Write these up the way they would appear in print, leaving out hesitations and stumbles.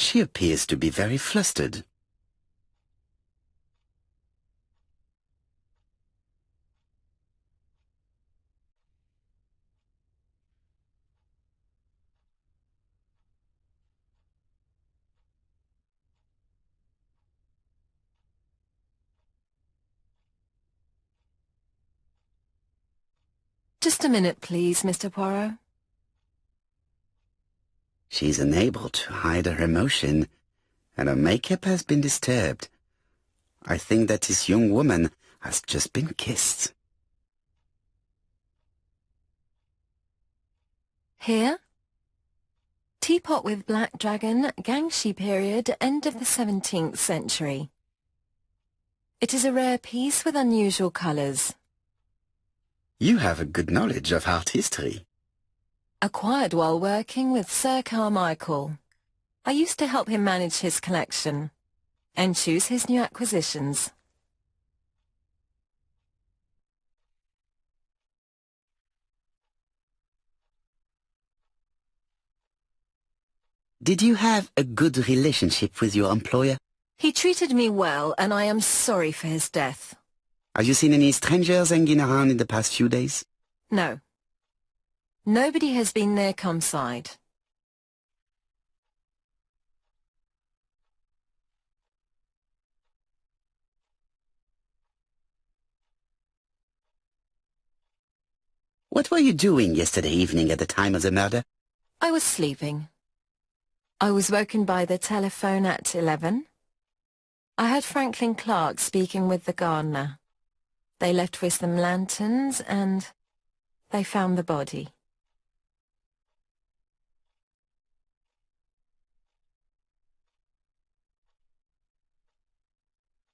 She appears to be very flustered. Just a minute, please, Mr. Poirot. She's unable to hide her emotion, and her makeup has been disturbed. I think that this young woman has just been kissed. Here? Teapot with black dragon, Gangxi period, end of the 17th century. It is a rare piece with unusual colours. You have a good knowledge of art history. Acquired while working with Sir Carmichael. I used to help him manage his collection and choose his new acquisitions. Did you have a good relationship with your employer? He treated me well, and I am sorry for his death. Have you seen any strangers hanging around in the past few days? No. Nobody has been near Comside. What were you doing yesterday evening at the time of the murder? I was sleeping. I was woken by the telephone at 11. I heard Franklin Clark speaking with the gardener. They left with some lanterns and they found the body.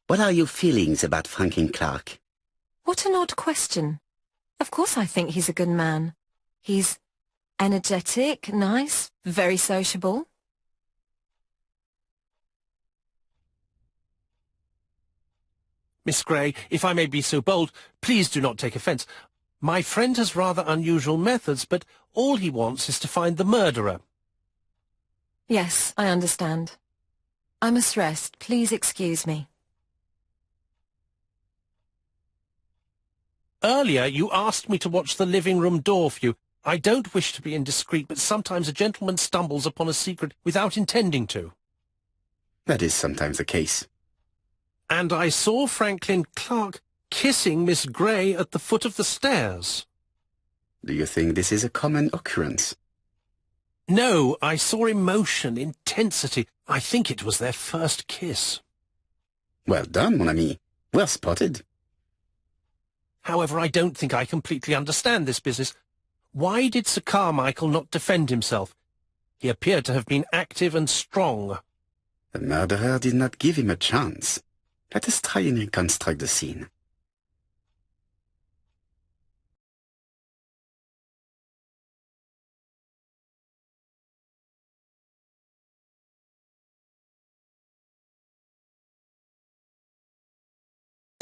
What are your feelings about Franklin Clark? What an odd question. Of course I think he's a good man. He's energetic, nice, very sociable. Miss Gray, if I may be so bold, please do not take offence. My friend has rather unusual methods, but all he wants is to find the murderer. Yes, I understand. I must rest. Please excuse me. Earlier you asked me to watch the living room door for you. I don't wish to be indiscreet, but sometimes a gentleman stumbles upon a secret without intending to. That is sometimes the case. And I saw Franklin Clark kissing Miss Gray at the foot of the stairs. Do you think this is a common occurrence? No, I saw emotion, intensity. I think it was their first kiss. Well done, mon ami. Well spotted. However, I don't think I completely understand this business. Why did Sir Carmichael not defend himself? He appeared to have been active and strong. The murderer did not give him a chance. Let us try and reconstruct the scene.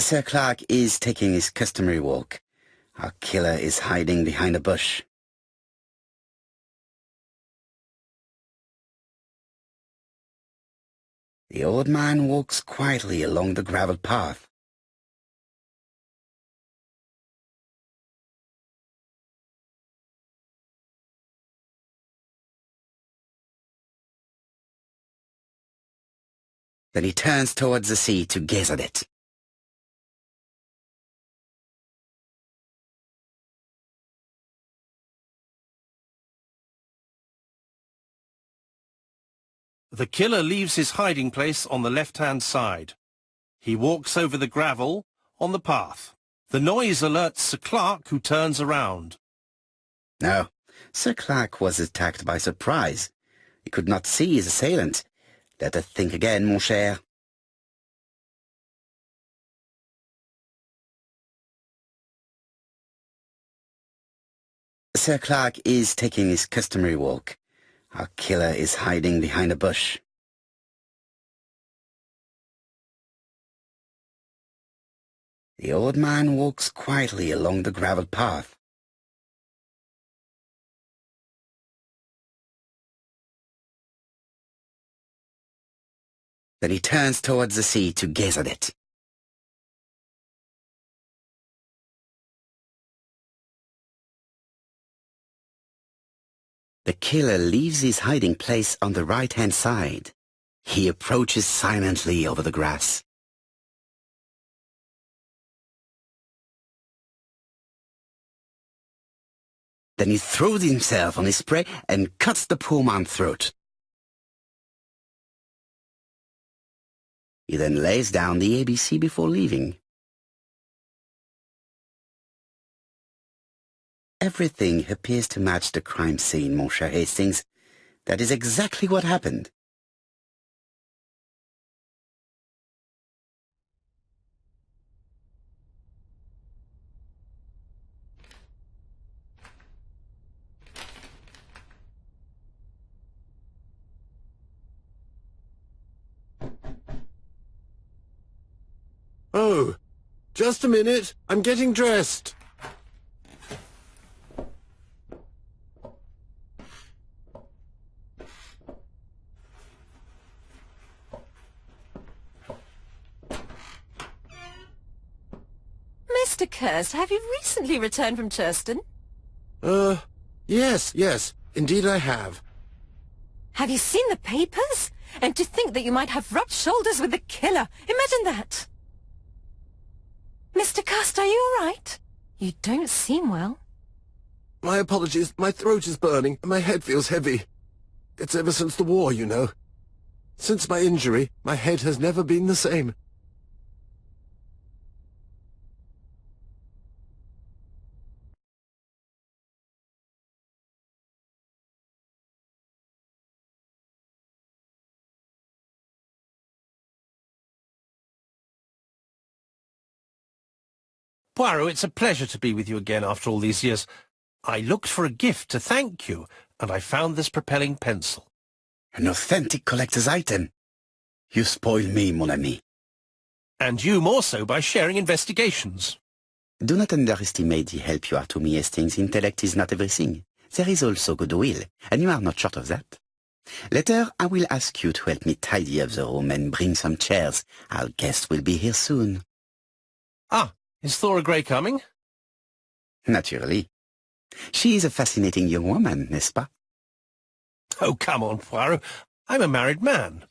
Sir Clark is taking his customary walk. Our killer is hiding behind a bush. The old man walks quietly along the gravel path. Then he turns towards the sea to gaze at it. The killer leaves his hiding place on the left-hand side. He walks over the gravel on the path. The noise alerts Sir Clark, who turns around. No, Sir Clark was attacked by surprise. He could not see his assailant. Let us think again, mon cher. Sir Clark is taking his customary walk. Our killer is hiding behind a bush. The old man walks quietly along the gravel path. Then he turns towards the sea to gaze at it. The killer leaves his hiding place on the right-hand side. He approaches silently over the grass. Then he throws himself on his prey and cuts the poor man's throat. He then lays down the ABC before leaving. Everything appears to match the crime scene, mon cher Hastings. That is exactly what happened. Oh, just a minute. I'm getting dressed. Mr. Kirst, have you recently returned from Churston? Yes. Indeed I have. Have you seen the papers? And to think that you might have rubbed shoulders with the killer. Imagine that. Mr. Kirst, are you all right? You don't seem well. My apologies. My throat is burning and my head feels heavy. It's ever since the war, you know. Since my injury, my head has never been the same. Poirot, it's a pleasure to be with you again after all these years. I looked for a gift to thank you, and I found this propelling pencil. An authentic collector's item. You spoil me, mon ami. And you more so by sharing investigations. Do not underestimate the help you are to me, Hastings. Intellect is not everything. There is also goodwill, and you are not short of that. Later, I will ask you to help me tidy up the room and bring some chairs. Our guest will be here soon. Ah, is Thora Grey coming? Naturally. She is a fascinating young woman, n'est-ce pas? Oh, come on, Poirot. I'm a married man.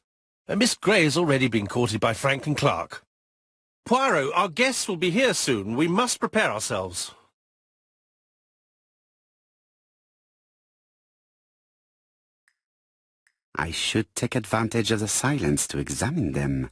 Miss Grey has already been courted by Franklin Clark. Poirot, our guests will be here soon. We must prepare ourselves. I should take advantage of the silence to examine them.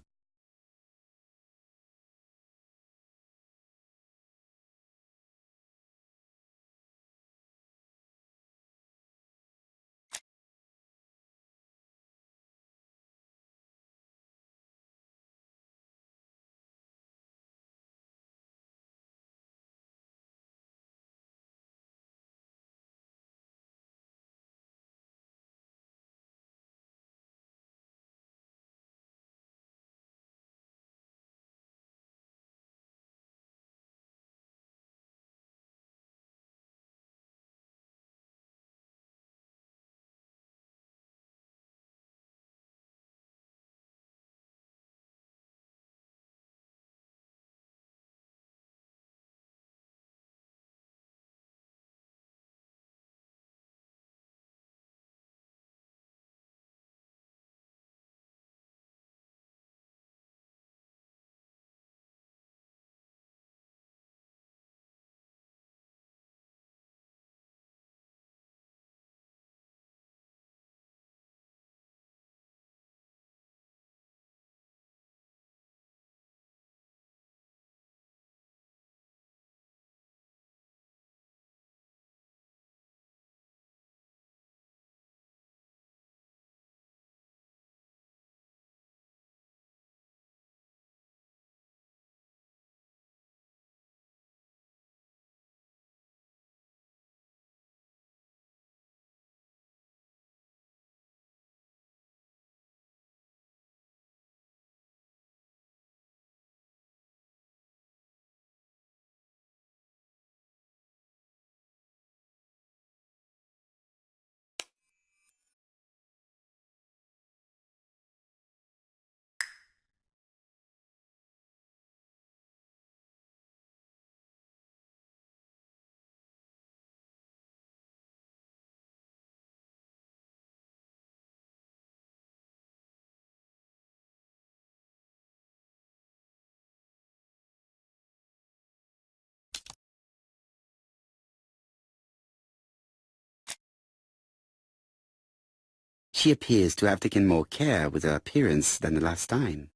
She appears to have taken more care with her appearance than the last time.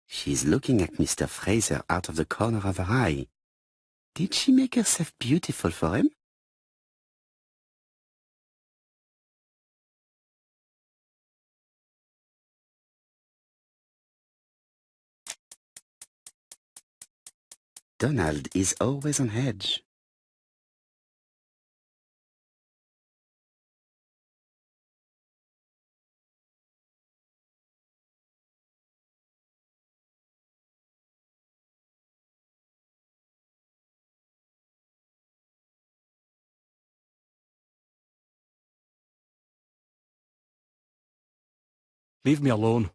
She's looking at Mr. Fraser out of the corner of her eye. Did she make herself beautiful for him? Donald is always on edge. Leave me alone.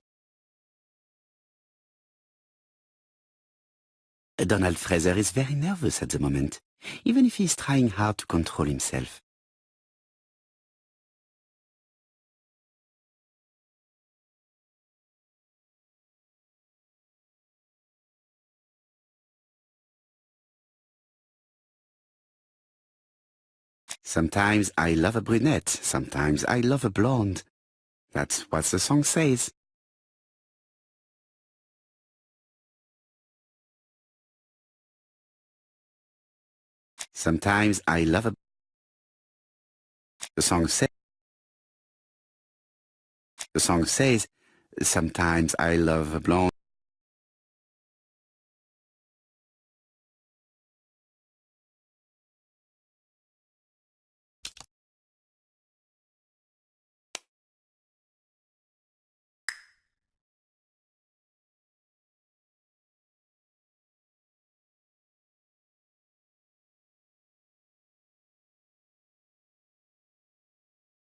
Donald Fraser is very nervous at the moment, even if he is trying hard to control himself. Sometimes I love a brunette, sometimes I love a blonde. That's what the song says. Sometimes I love a... The song says, sometimes I love a blonde.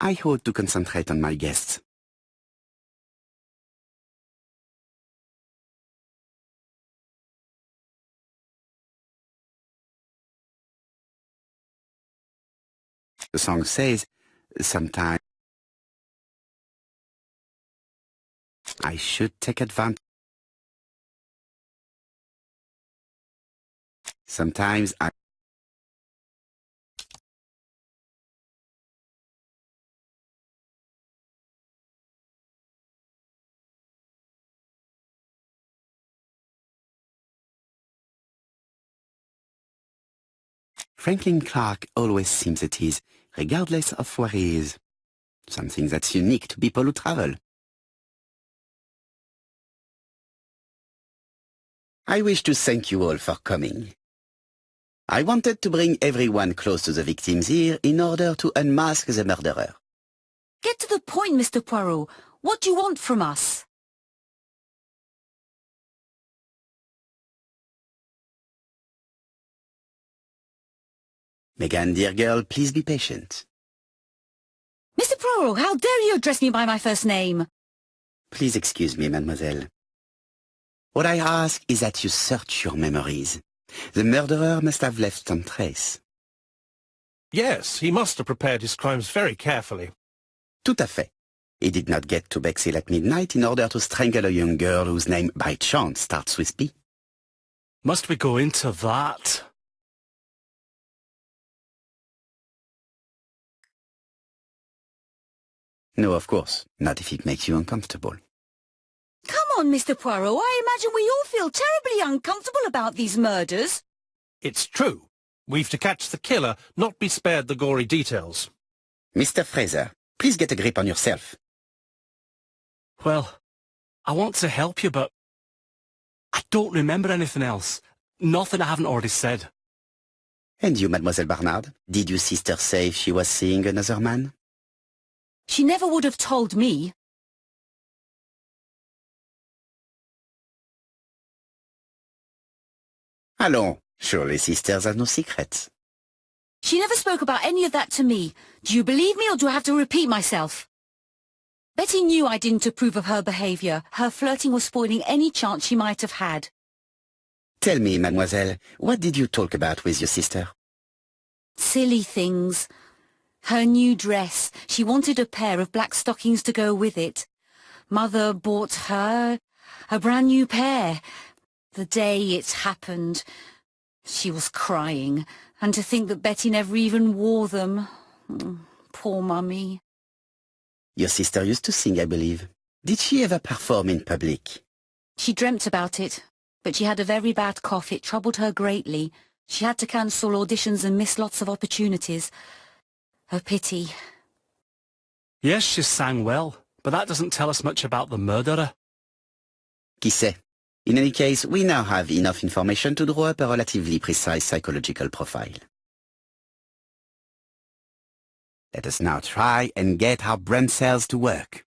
I ought to concentrate on my guests. The song says, sometimes I should take advantage. Sometimes I... Franklin Clark always seems at ease, regardless of where he is. Something that's unique to people who travel. I wish to thank you all for coming. I wanted to bring everyone close to the victims here in order to unmask the murderer. Get to the point, Mr. Poirot. What do you want from us? Megan, dear girl, please be patient. Mr. Poirot, how dare you address me by my first name? Please excuse me, mademoiselle. What I ask is that you search your memories. The murderer must have left some trace. Yes, he must have prepared his crimes very carefully. Tout à fait. He did not get to Bexhill at midnight in order to strangle a young girl whose name by chance starts with P. Must we go into that? No, of course, not if it makes you uncomfortable. Come on, Mr. Poirot. I imagine we all feel terribly uncomfortable about these murders. It's true. We've to catch the killer, not be spared the gory details. Mr. Fraser, please get a grip on yourself. Well, I want to help you, but I don't remember anything else. Nothing I haven't already said. And you, Mademoiselle Barnard, did your sister say she was seeing another man? She never would have told me. Allons, surely sisters have no secrets. She never spoke about any of that to me. Do you believe me, or do I have to repeat myself? Betty knew I didn't approve of her behaviour. Her flirting was spoiling any chance she might have had. Tell me, mademoiselle, what did you talk about with your sister? Silly things. Her new dress. She wanted a pair of black stockings to go with it. Mother bought her a brand new pair. The day it happened, she was crying, and to think that Betty never even wore them. Poor Mummy. Your sister used to sing, I believe. Did she ever perform in public? She dreamt about it, but she had a very bad cough. It troubled her greatly. She had to cancel auditions and miss lots of opportunities. A pity. Yes, she sang well, but that doesn't tell us much about the murderer. Qui sait? In any case, we now have enough information to draw up a relatively precise psychological profile. Let us now try and get our brain cells to work.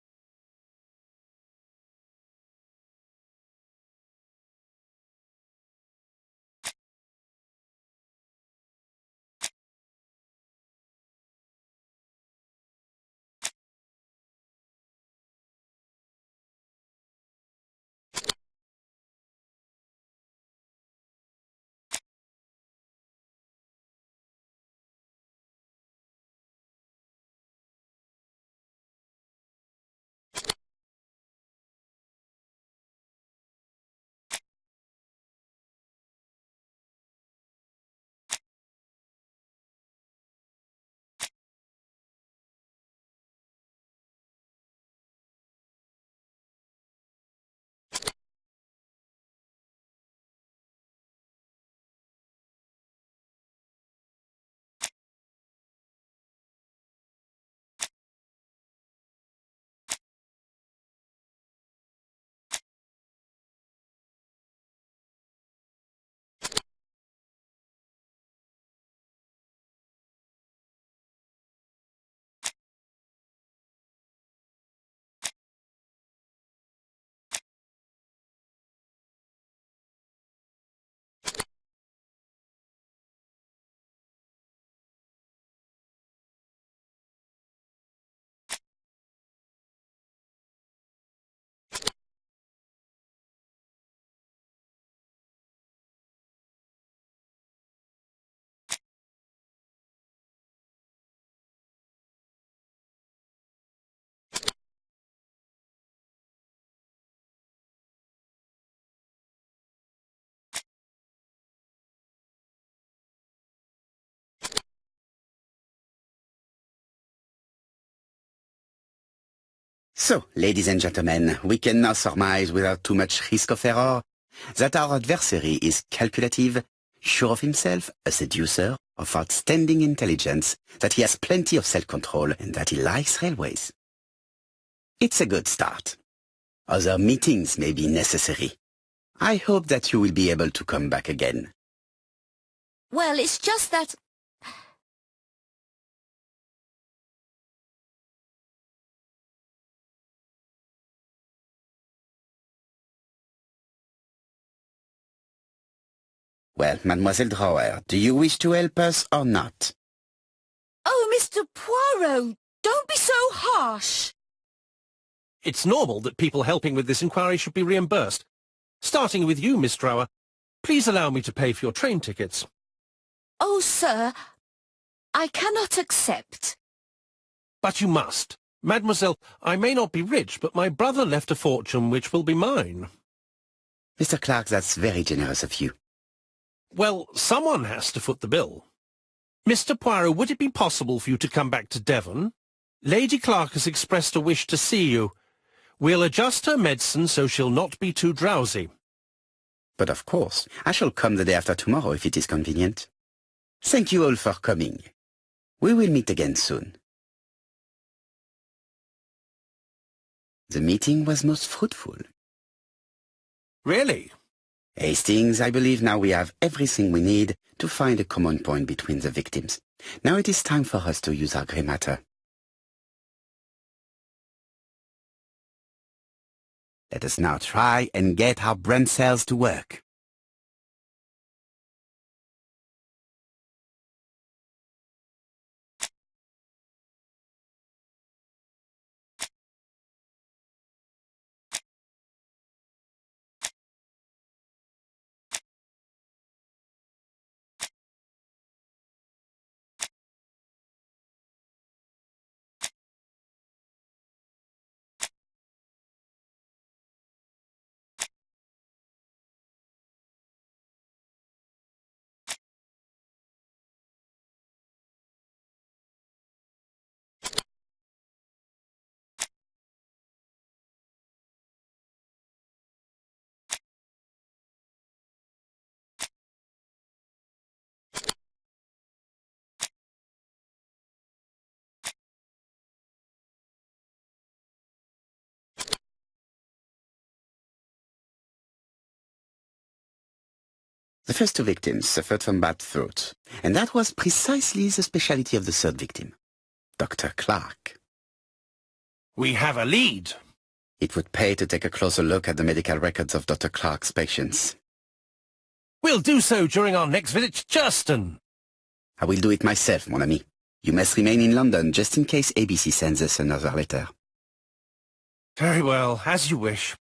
So, ladies and gentlemen, we can now surmise without too much risk of error that our adversary is calculative, sure of himself, a seducer, of outstanding intelligence, that he has plenty of self-control, and that he likes railways. It's a good start. Other meetings may be necessary. I hope that you will be able to come back again. Well, it's just that... Well, Mademoiselle Drower, do you wish to help us or not? Oh, Mr. Poirot, don't be so harsh. It's normal that people helping with this inquiry should be reimbursed. Starting with you, Miss Drower. Please allow me to pay for your train tickets. Oh, sir, I cannot accept. But you must. Mademoiselle, I may not be rich, but my brother left a fortune which will be mine. Mr. Clark, that's very generous of you. Well, someone has to foot the bill. Mr. Poirot, would it be possible for you to come back to Devon? Lady Clark has expressed a wish to see you. We'll adjust her medicine so she'll not be too drowsy. But of course, I shall come the day after tomorrow if it is convenient. Thank you all for coming. We will meet again soon. The meeting was most fruitful. Really? Hastings, I believe now we have everything we need to find a common point between the victims. Now it is time for us to use our grey matter. Let us now try and get our brain cells to work. The first two victims suffered from bad throat, and that was precisely the specialty of the third victim, Dr. Clark. We have a lead. It would pay to take a closer look at the medical records of Dr. Clark's patients. We'll do so during our next visit to Churston. I will do it myself, mon ami. You must remain in London just in case ABC sends us another letter. Very well, as you wish.